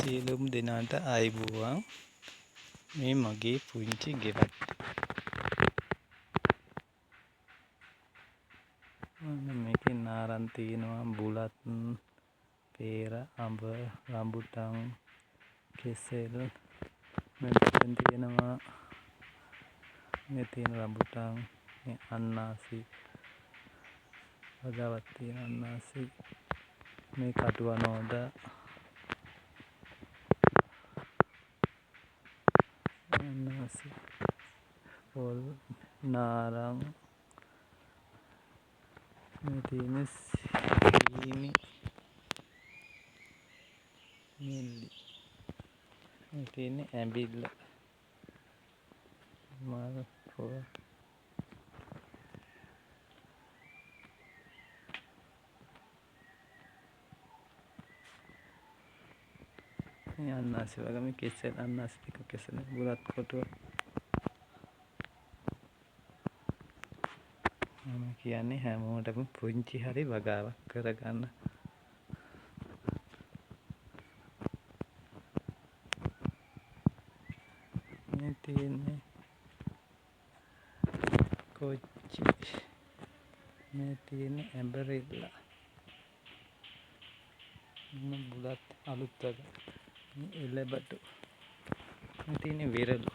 සියලුම දෙනාට ආයුබෝවන්. මේ මගේ පුංචි ගෙවල්. මේකේ නාරන් තියෙනවා, බුලත්, පේර, අඹ, රඹුටන්, කෙසෙල්. මෙතෙන් තියෙනවා මේ තියෙන රඹුටන්, මේ අන්නාසි, වගාවක් තියෙන අන්නාසි, මේ කටුවනෝද, අන්නාසි, පොල්, නාරං, මේ තියෙන සීනි, නෙල්ලි, මේ තියෙන ඇඹිල්ල, මල්, පොල්. මේ අන්නාසි වගේ මේ කෙසෙල්, අන්නාසි ටික කෙසෙල්, බුලත් කොටුව. මම කියන්නේ හැමෝටම පුංචි හරි වගාවක් කරගන්න. මේ තියෙන්නේ කොච්චි, මේ තියෙන්නේ ඇඹරිල්ලා, මේ බුලත් අලුත් වගේ, මේ එළබටු, මේ තියෙන්නේ විරලු,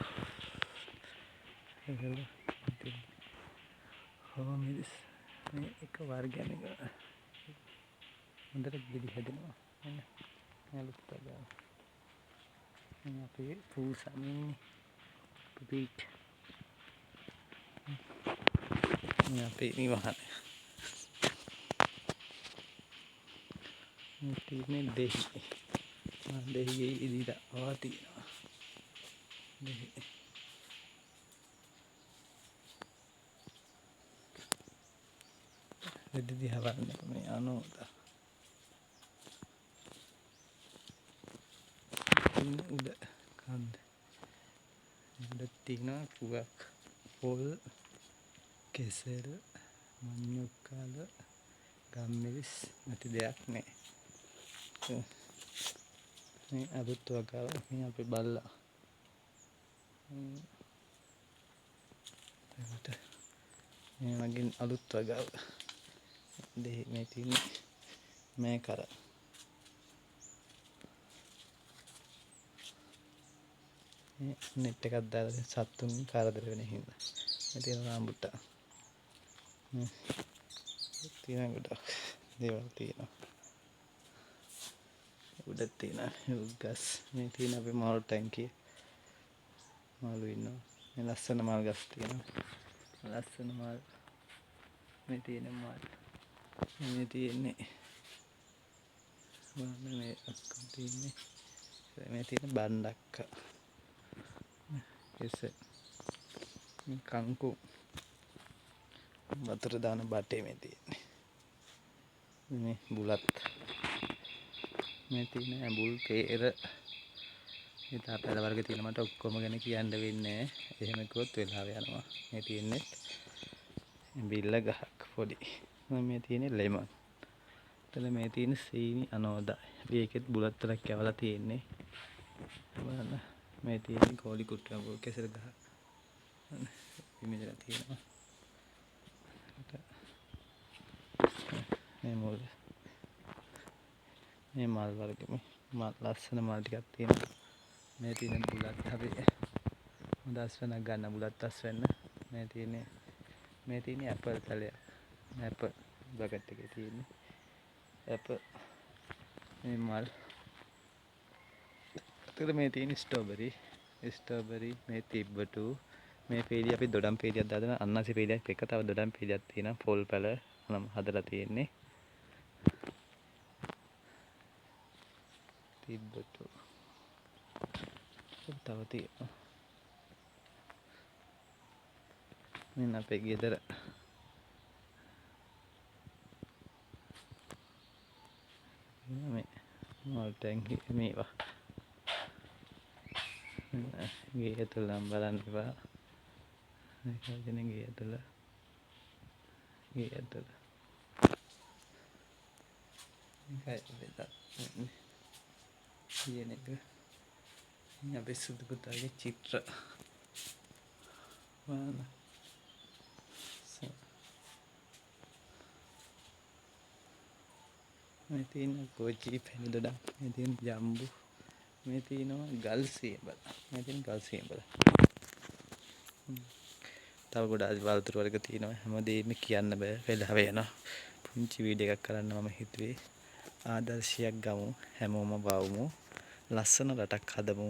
හෝමිරිස්, මේ එක වර්ගයක් හොඳට ගෙඩි හැදෙනවා. අලුත් වගේ. මේ අපේ පූසා ඉන්නේ පුපීට්. මේ අපේ නිවහන. මේ තියෙන්නේ දෙහි. දෙහියේ ඉදිරියට ආවා තියෙනවා. දෙහි. රෙදි දිහා බලන්න මේ අනෝද. උඩ කන්ද. උඩ තියෙනවා පුවක්, පොල්, කෙසෙල්, මඤ්ඤොක්කාල, ගම්මිරිස් නැති දෙයක් නෑ. මේ අලුත් වගාව, මේ අපේ බල්ලා. මේ වගේ අලුත් වගාව. දෙහි මේ තියෙන්නේ මේ කර. මේ නෙට් එකක් දාලා සත්තුන් කරදර වෙන හින්දා. මේ තියෙන රාම්බුටා. තියෙන ගොඩක් දේවල් තියෙනවා. උඩ තියෙන ගස්. මේ තියෙන අපේ මාළු ටැංකිය. මාළු ඉන්නවා. මේ ලස්සන මල් ගස් තියෙනවා. ලස්සන මල්. මේ තියෙන මල්. මේ තියෙන්නේ මේ ඔක්කොම තියෙන්නේ. මේ තියෙන බණ්ඩක්ක. කෙසෙල්. මේ කංකු. වතුර දාන බටේ මේ තියෙන්නේ. මේ බුලත්. මේ තියෙන ඇඹුල්, පේර. මේ තාපැල වර්ග තියෙන මට ඔක්කොම ගැන කියන්න වෙන්නේ නැහැ. එහෙම කිව්වොත් වෙලාව යනවා. මේ තියෙන්නේ බිල්ල ගහක් පොඩි. මේ තියෙන්නේ ලෙමන්. එතන මේ තියෙන සීනි අනෝදා. මේකෙත් බුලත් තරක් කැවලා තියෙන්නේ. බලන්න. මේ තියෙන්නේ කෝලි කුට්ටුව කෙසෙල් ගහ. මෙතන තියෙනවා. මේ මොල්. මේ මල් වර්ග මල් ලස්සන මල් ටිකක් තියෙනවා. මේ තියෙන බුලත් අපි හොඳ අස්වැන්නක් ගන්න බුලත් අස්වැන්න. මේ තියෙන්නේ ඇපල් තලයක්. ඇපල් බකට් එකේ තියෙන්නේ. ඇපල් මේ මල්. අතට මේ තියෙන්නේ ස්ට්‍රෝබෙරි මේ තිබ්බටු. මේ පේලිය අපි දොඩම් පේලියක් දාලා අන්නාසි පේලියක් එක තව දොඩම් පේලියක් තියෙනවා. පොල් පැල නම් හදලා තියෙන්නේ. තිබ්බටු. තව තියෙනවා. මෙන්න අපේ ගෙදර. මේ මල් ටැංකිය මේවා. ගේ ඇතුළ නම් බලන්න එපා. ගේ ඇතුළ. මේකයි බෙදා. කියන එක. මේ අපේ සුදු පුතාගේ චිත්‍ර බලන්න. මේ තියෙන කෝචි පැණි දොඩම්, මේ තියෙන ජම්බු, මේ තියෙනවා ගල් සියඹල, මේ තියෙන ගල් සියඹල. තව ගොඩාක් වලතුරු වර්ග තියෙනවා. හැමදේම කියන්න බෑ, වෙලාව යනවා. පුංචි වීඩියෝ එකක් කරන්න මම හිතුවේ. ආදර්ශයක් ගමු, හැමෝම වවමු, ලස්සන රටක් හදමු